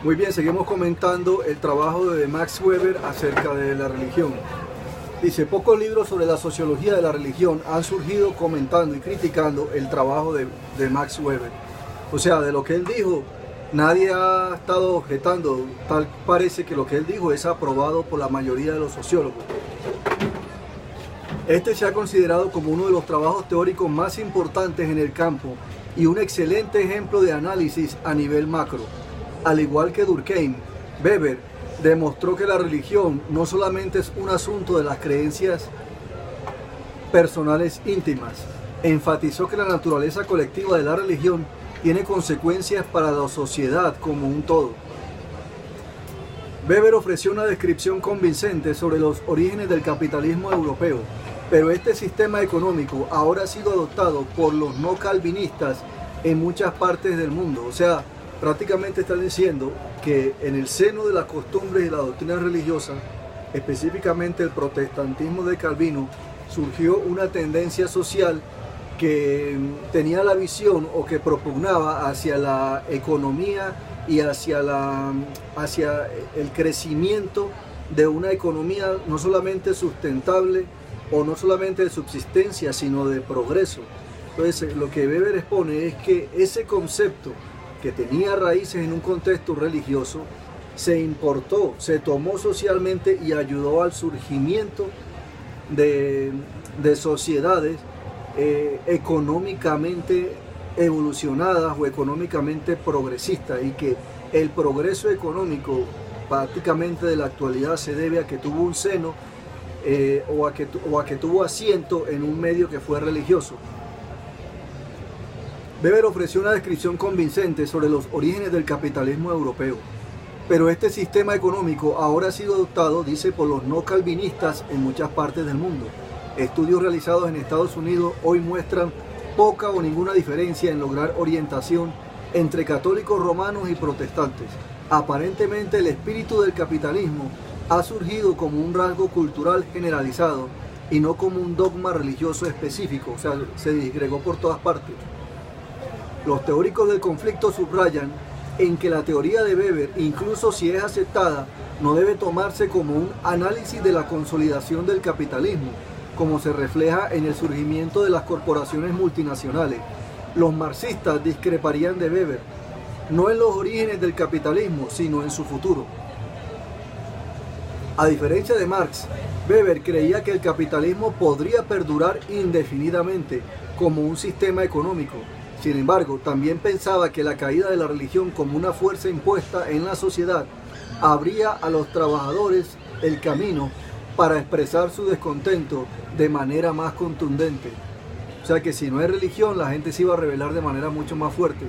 Muy bien, seguimos comentando el trabajo de Max Weber acerca de la religión. Dice, pocos libros sobre la sociología de la religión han surgido comentando y criticando el trabajo de Max Weber. O sea, de lo que él dijo, nadie ha estado objetando. Tal parece que lo que él dijo es aprobado por la mayoría de los sociólogos. Este se ha considerado como uno de los trabajos teóricos más importantes en el campo y un excelente ejemplo de análisis a nivel macro. Al igual que Durkheim, Weber demostró que la religión no solamente es un asunto de las creencias personales íntimas, enfatizó que la naturaleza colectiva de la religión tiene consecuencias para la sociedad como un todo. Weber ofreció una descripción convincente sobre los orígenes del capitalismo europeo, pero este sistema económico ahora ha sido adoptado por los no calvinistas en muchas partes del mundo. O sea, prácticamente están diciendo que en el seno de las costumbres y la doctrina religiosa, específicamente el protestantismo de Calvino, surgió una tendencia social que tenía la visión o que propugnaba hacia la economía y hacia el crecimiento de una economía no solamente sustentable o no solamente de subsistencia, sino de progreso. Entonces, lo que Weber expone es que ese concepto que tenía raíces en un contexto religioso se importó, se tomó socialmente y ayudó al surgimiento de sociedades económicamente evolucionadas o económicamente progresistas, y que el progreso económico prácticamente de la actualidad se debe a que tuvo un seno o a que tuvo asiento en un medio que fue religioso. Weber ofreció una descripción convincente sobre los orígenes del capitalismo europeo, pero este sistema económico ahora ha sido adoptado, dice, por los no calvinistas en muchas partes del mundo. Estudios realizados en Estados Unidos hoy muestran poca o ninguna diferencia en lograr orientación entre católicos romanos y protestantes. Aparentemente el espíritu del capitalismo ha surgido como un rasgo cultural generalizado y no como un dogma religioso específico, o sea, se disgregó por todas partes. Los teóricos del conflicto subrayan en que la teoría de Weber, incluso si es aceptada, no debe tomarse como un análisis de la consolidación del capitalismo, como se refleja en el surgimiento de las corporaciones multinacionales. Los marxistas discreparían de Weber, no en los orígenes del capitalismo, sino en su futuro. A diferencia de Marx, Weber creía que el capitalismo podría perdurar indefinidamente como un sistema económico. Sin embargo, también pensaba que la caída de la religión como una fuerza impuesta en la sociedad abría a los trabajadores el camino para expresar su descontento de manera más contundente. O sea que si no hay religión, la gente se iba a rebelar de manera mucho más fuerte.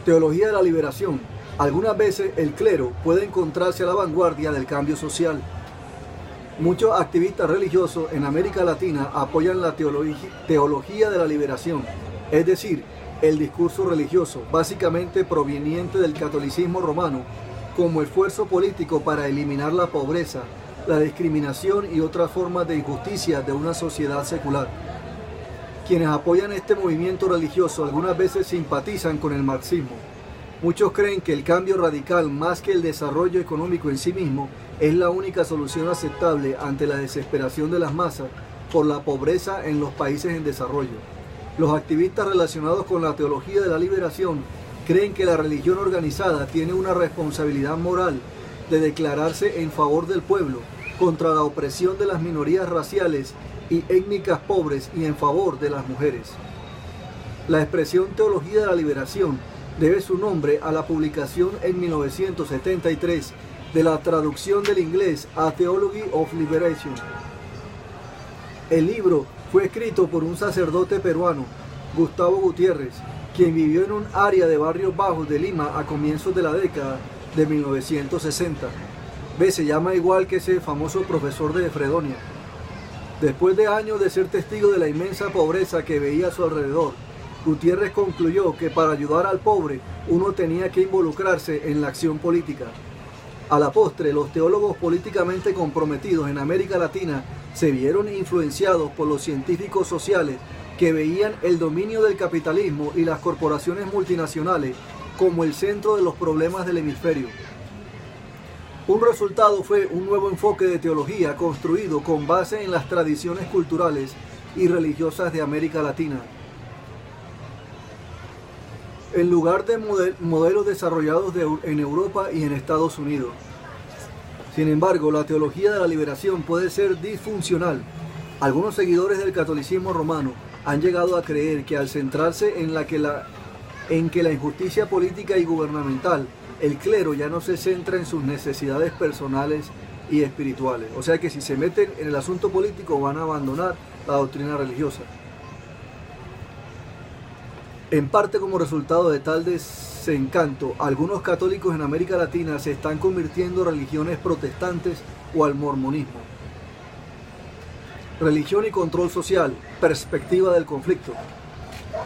Teología de la liberación. Algunas veces el clero puede encontrarse a la vanguardia del cambio social. Muchos activistas religiosos en América Latina apoyan la teología de la liberación, es decir, el discurso religioso, básicamente proveniente del catolicismo romano, como esfuerzo político para eliminar la pobreza, la discriminación y otras formas de injusticia de una sociedad secular. Quienes apoyan este movimiento religioso algunas veces simpatizan con el marxismo. Muchos creen que el cambio radical, más que el desarrollo económico en sí mismo, es la única solución aceptable ante la desesperación de las masas por la pobreza en los países en desarrollo. Los activistas relacionados con la teología de la liberación creen que la religión organizada tiene una responsabilidad moral de declararse en favor del pueblo, contra la opresión de las minorías raciales y étnicas pobres y en favor de las mujeres. La expresión teología de la liberación debe su nombre a la publicación en 1973 de la traducción del inglés A Theology of Liberation. El libro fue escrito por un sacerdote peruano, Gustavo Gutiérrez, quien vivió en un área de barrios bajos de Lima a comienzos de la década de 1960. Se llama igual que ese famoso profesor de Fredonia. Después de años de ser testigo de la inmensa pobreza que veía a su alrededor, Gutiérrez concluyó que para ayudar al pobre uno tenía que involucrarse en la acción política. A la postre, los teólogos políticamente comprometidos en América Latina se vieron influenciados por los científicos sociales que veían el dominio del capitalismo y las corporaciones multinacionales como el centro de los problemas del hemisferio. Un resultado fue un nuevo enfoque de teología construido con base en las tradiciones culturales y religiosas de América Latina, en lugar de modelos desarrollados en Europa y en Estados Unidos. Sin embargo, la teología de la liberación puede ser disfuncional. Algunos seguidores del catolicismo romano han llegado a creer que al centrarse en que la injusticia política y gubernamental, el clero ya no se centra en sus necesidades personales y espirituales. O sea que si se meten en el asunto político van a abandonar la doctrina religiosa. En parte como resultado de tal desencanto, algunos católicos en América Latina se están convirtiendo en religiones protestantes o al mormonismo. Religión y control social, perspectiva del conflicto.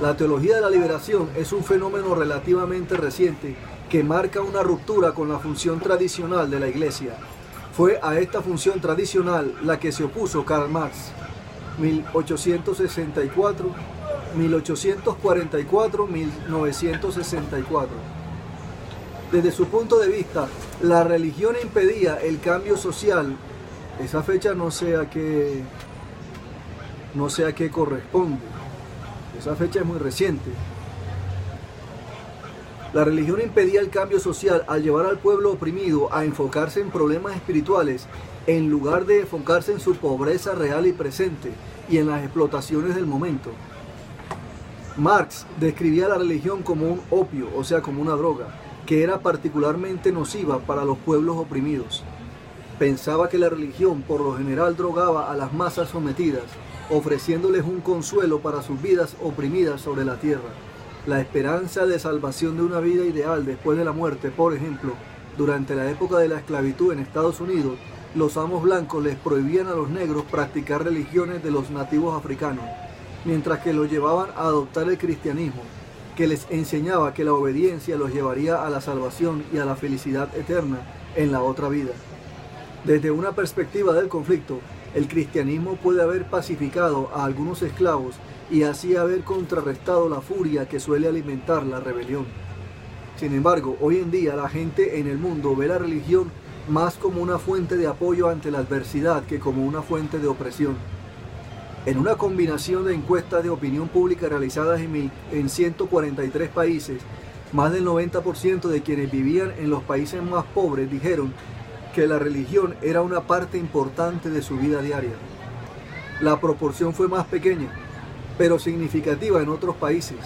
La teología de la liberación es un fenómeno relativamente reciente que marca una ruptura con la función tradicional de la Iglesia. Fue a esta función tradicional la que se opuso Karl Marx, 1844-1964. Desde su punto de vista, la religión impedía el cambio social. Esa fecha no sé a qué corresponde. Esa fecha es muy reciente. La religión impedía el cambio social al llevar al pueblo oprimido a enfocarse en problemas espirituales en lugar de enfocarse en su pobreza real y presente y en las explotaciones del momento. Marx describía la religión como un opio, o sea, como una droga, que era particularmente nociva para los pueblos oprimidos. Pensaba que la religión por lo general drogaba a las masas sometidas, ofreciéndoles un consuelo para sus vidas oprimidas sobre la tierra. La esperanza de salvación de una vida ideal después de la muerte, por ejemplo, durante la época de la esclavitud en Estados Unidos, los amos blancos les prohibían a los negros practicar religiones de los nativos africanos, mientras que los llevaban a adoptar el cristianismo, que les enseñaba que la obediencia los llevaría a la salvación y a la felicidad eterna en la otra vida. Desde una perspectiva del conflicto, el cristianismo puede haber pacificado a algunos esclavos y así haber contrarrestado la furia que suele alimentar la rebelión. Sin embargo, hoy en día la gente en el mundo ve la religión más como una fuente de apoyo ante la adversidad que como una fuente de opresión. En una combinación de encuestas de opinión pública realizadas en 143 países, más del 90% de quienes vivían en los países más pobres dijeron que la religión era una parte importante de su vida diaria. La proporción fue más pequeña, pero significativa en otros países,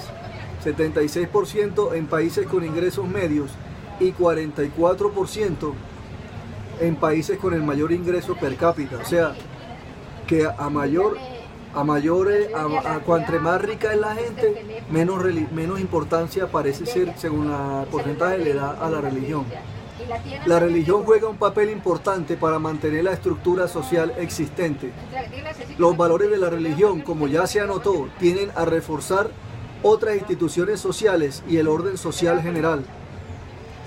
76% en países con ingresos medios y 44% en países con el mayor ingreso per cápita. O sea, que cuanto más rica es la gente, menos importancia parece ser, según el porcentaje, le da a la religión. La religión juega un papel importante para mantener la estructura social existente. Los valores de la religión, como ya se anotó, tienden a reforzar otras instituciones sociales y el orden social general.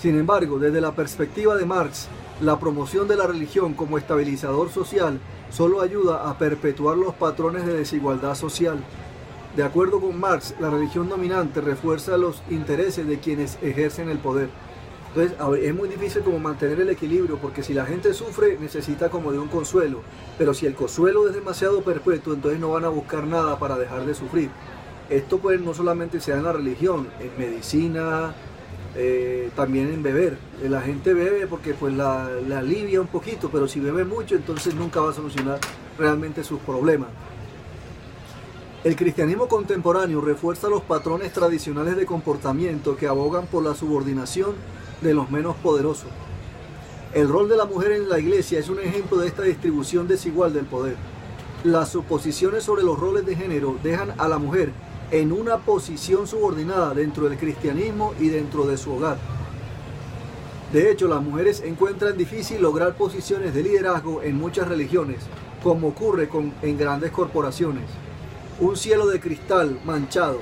Sin embargo, desde la perspectiva de Marx, la promoción de la religión como estabilizador social solo ayuda a perpetuar los patrones de desigualdad social. De acuerdo con Marx, la religión dominante refuerza los intereses de quienes ejercen el poder. Entonces, es muy difícil como mantener el equilibrio, porque si la gente sufre, necesita como de un consuelo. Pero si el consuelo es demasiado perpetuo, entonces no van a buscar nada para dejar de sufrir. Esto pues no solamente se da en la religión, en medicina, también en beber. La gente bebe porque pues la alivia un poquito, pero si bebe mucho, entonces nunca va a solucionar realmente sus problemas. El cristianismo contemporáneo refuerza los patrones tradicionales de comportamiento que abogan por la subordinación de los menos poderosos. El rol de la mujer en la iglesia es un ejemplo de esta distribución desigual del poder. Las suposiciones sobre los roles de género dejan a la mujer en una posición subordinada dentro del cristianismo y dentro de su hogar. De hecho, las mujeres encuentran difícil lograr posiciones de liderazgo en muchas religiones, como ocurre en grandes corporaciones. Un cielo de cristal manchado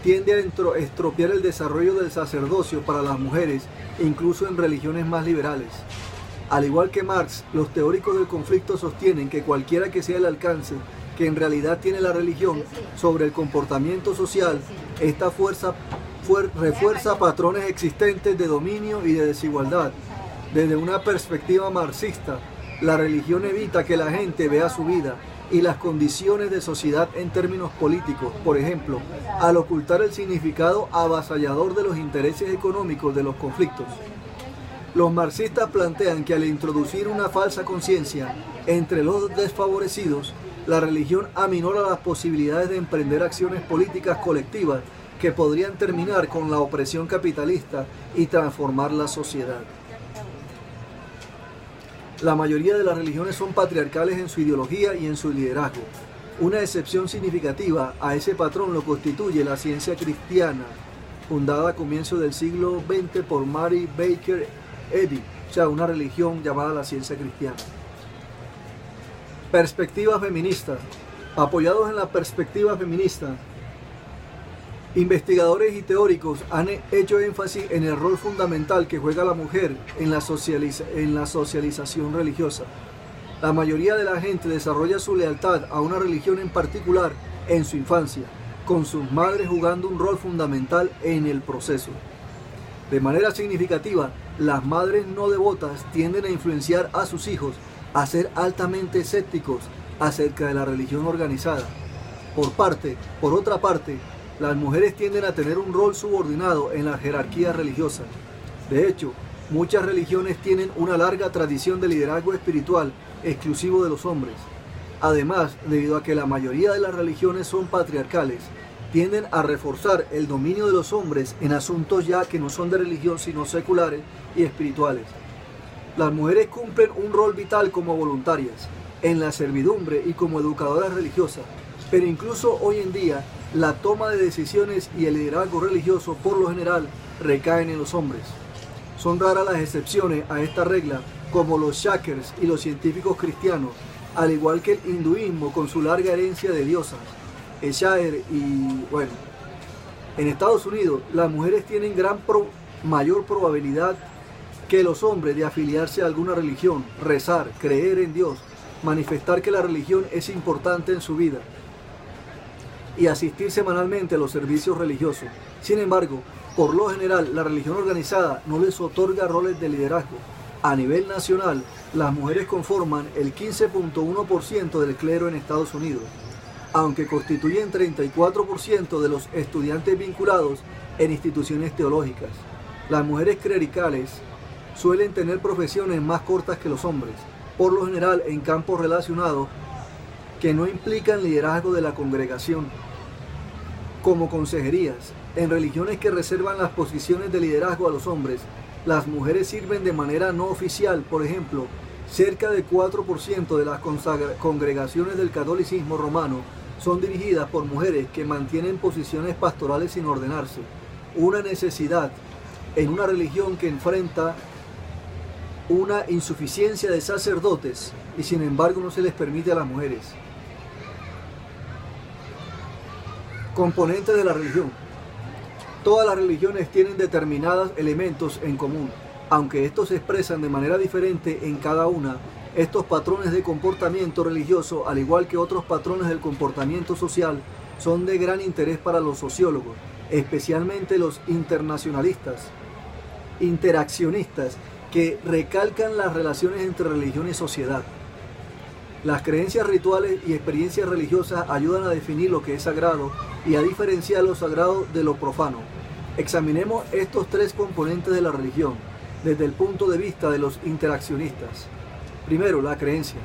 tiende a estropear el desarrollo del sacerdocio para las mujeres, incluso en religiones más liberales. Al igual que Marx, los teóricos del conflicto sostienen que cualquiera que sea el alcance que en realidad tiene la religión sobre el comportamiento social, esta fuerza refuerza patrones existentes de dominio y de desigualdad. Desde una perspectiva marxista, la religión evita que la gente vea su vida y las condiciones de sociedad en términos políticos, por ejemplo, al ocultar el significado avasallador de los intereses económicos de los conflictos. Los marxistas plantean que al introducir una falsa conciencia entre los desfavorecidos, la religión aminora las posibilidades de emprender acciones políticas colectivas que podrían terminar con la opresión capitalista y transformar la sociedad. La mayoría de las religiones son patriarcales en su ideología y en su liderazgo. Una excepción significativa a ese patrón lo constituye la ciencia cristiana, fundada a comienzos del siglo XX por Mary Baker Eddy, o sea, una religión llamada la ciencia cristiana. Perspectiva feminista. Apoyados en la perspectiva feminista, investigadores y teóricos han hecho énfasis en el rol fundamental que juega la mujer en la socialización religiosa. La mayoría de la gente desarrolla su lealtad a una religión en particular en su infancia, con sus madres jugando un rol fundamental en el proceso. De manera significativa, las madres no devotas tienden a influenciar a sus hijos a ser altamente escépticos acerca de la religión organizada. Por otra parte, las mujeres tienden a tener un rol subordinado en la jerarquía religiosa. De hecho, muchas religiones tienen una larga tradición de liderazgo espiritual exclusivo de los hombres. Además, debido a que la mayoría de las religiones son patriarcales, tienden a reforzar el dominio de los hombres en asuntos ya que no son de religión sino seculares y espirituales. Las mujeres cumplen un rol vital como voluntarias, en la servidumbre y como educadoras religiosas, pero incluso hoy en día la toma de decisiones y el liderazgo religioso por lo general recaen en los hombres. Son raras las excepciones a esta regla, como los Shakers y los científicos cristianos, al igual que el hinduismo con su larga herencia de diosas, Eshaer y bueno. En Estados Unidos, las mujeres tienen mayor probabilidad que los hombres de afiliarse a alguna religión, rezar, creer en Dios, manifestar que la religión es importante en su vida y asistir semanalmente a los servicios religiosos. Sin embargo, por lo general, la religión organizada no les otorga roles de liderazgo. A nivel nacional, las mujeres conforman el 15.1% del clero en Estados Unidos, aunque constituyen 34% de los estudiantes vinculados en instituciones teológicas. Las mujeres clericales suelen tener profesiones más cortas que los hombres, por lo general en campos relacionados que no implican liderazgo de la congregación, como consejerías. En religiones que reservan las posiciones de liderazgo a los hombres, las mujeres sirven de manera no oficial. Por ejemplo, cerca del 4% de las congregaciones del catolicismo romano son dirigidas por mujeres que mantienen posiciones pastorales sin ordenarse, una necesidad en una religión que enfrenta una insuficiencia de sacerdotes y sin embargo no se les permite a las mujeres. Componentes de la religión. Todas las religiones tienen determinados elementos en común, aunque estos se expresan de manera diferente en cada una. Estos patrones de comportamiento religioso, al igual que otros patrones del comportamiento social, son de gran interés para los sociólogos, especialmente los interaccionistas, que recalcan las relaciones entre religión y sociedad. Las creencias rituales y experiencias religiosas ayudan a definir lo que es sagrado y a diferenciar lo sagrado de lo profano. Examinemos estos tres componentes de la religión desde el punto de vista de los interaccionistas. Primero, la creencia.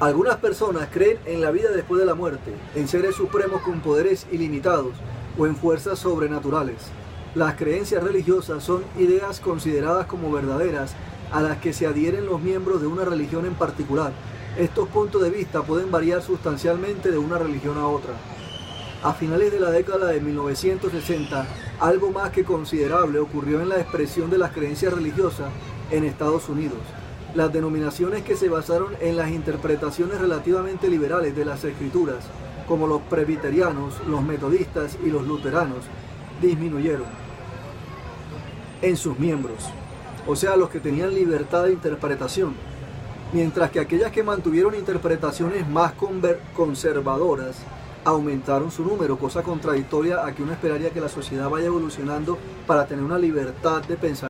Algunas personas creen en la vida después de la muerte, en seres supremos con poderes ilimitados o en fuerzas sobrenaturales. Las creencias religiosas son ideas consideradas como verdaderas a las que se adhieren los miembros de una religión en particular. Estos puntos de vista pueden variar sustancialmente de una religión a otra. A finales de la década de 1960, algo más que considerable ocurrió en la expresión de las creencias religiosas en Estados Unidos. Las denominaciones que se basaron en las interpretaciones relativamente liberales de las escrituras, como los presbiterianos, los metodistas y los luteranos, disminuyeron en sus miembros, o sea, los que tenían libertad de interpretación, mientras que aquellas que mantuvieron interpretaciones más conservadoras aumentaron su número, cosa contradictoria a que uno esperaría que la sociedad vaya evolucionando para tener una libertad de pensamiento.